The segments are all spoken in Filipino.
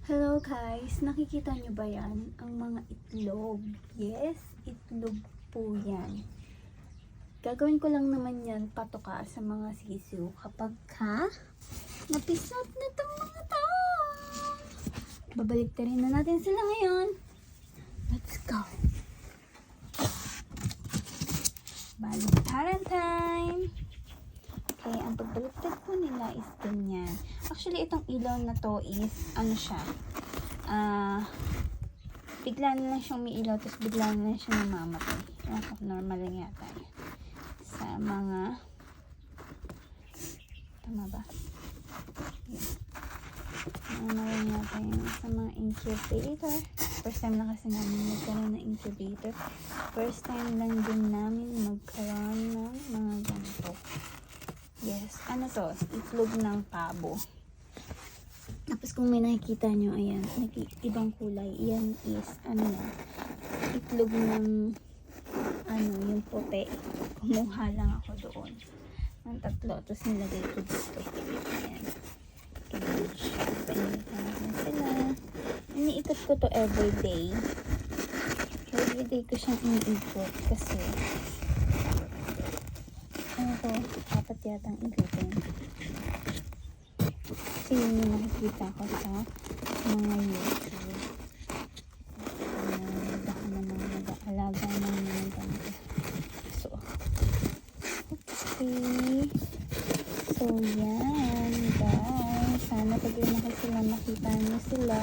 Hello guys, nakikita nyo ba yan? Ang mga itlog. Yes, itlog po yan. Gagawin ko lang naman yan patuka sa mga sisiw kapag napisot na itong mga to. Babalik rin na natin sila ngayon. Let's go. Baliktaran time. Okay, ang pagbaliktad po nila is ganyan. Actually, itong ilaw na to is, ano siya, bigla na lang siyang may ilaw, tapos bigla na lang siyang namamatay. Normal lang yata yun. Sa mga, tama ba? Yeah. Normal lang yata yun. Sa mga incubator. First time na kasi namin magkaroon ng incubator. First time lang din namin magkaroon ng mga ganito. Yes, ano to? Itlog ng pabo. Tapos kung may nakikita nyo, ayan, ibang kulay. Yan is, ano na, itlog ng, yung puti. Kumuha lang ako doon. Ang tatlo. Tapos nilagay ko dito. Ayan. Cage. Panilitan natin sila. Iniikot ko to everyday. Everyday ko siyang iniikot kasi dapat yatang ikutin. Kasi yun yung nakikita ko sa mga YouTube. Nag-aalaga ng mga ganito. So, okay. So, yan, guys. Sana pag lumaki sila, makita nyo sila.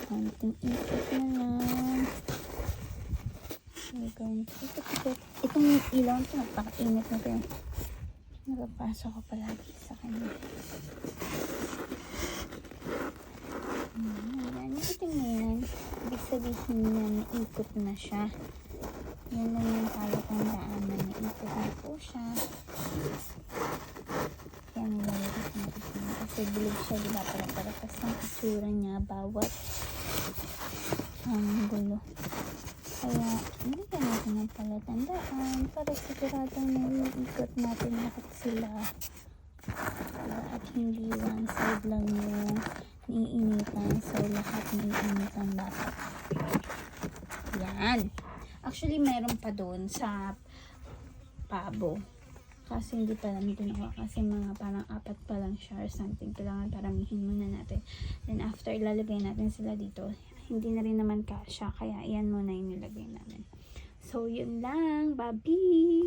Konting ikot na lang. Itong ilaw ito, napaka-init na ito. Napapasok ko palagi sa kanya. Yan, itim na yan. Ibig sabihin niya, naikot na siya. Yan lang yung palatandaan na naikot na po siya. Kaya nilalagay na ito. Kasi bilog siya, diba? Para kasi ang itsura niya, bawat gulo. Kaya, nilagyan natin ng palatandaan para siguradong naiikot natin lahat sila. At hindi one side lang yung naiinitan. So, lahat naiinitan dapat. Yan. Actually, meron pa doon sa pabo. Kasi hindi pa lang ginawa. Kasi mga parang 4 pa lang siya or something. Kailangan paramihin muna natin. Then, after ilalagay natin sila dito, hindi na rin naman kasya. Kaya, yan muna yung nilagay namin. So, yun lang. Babi!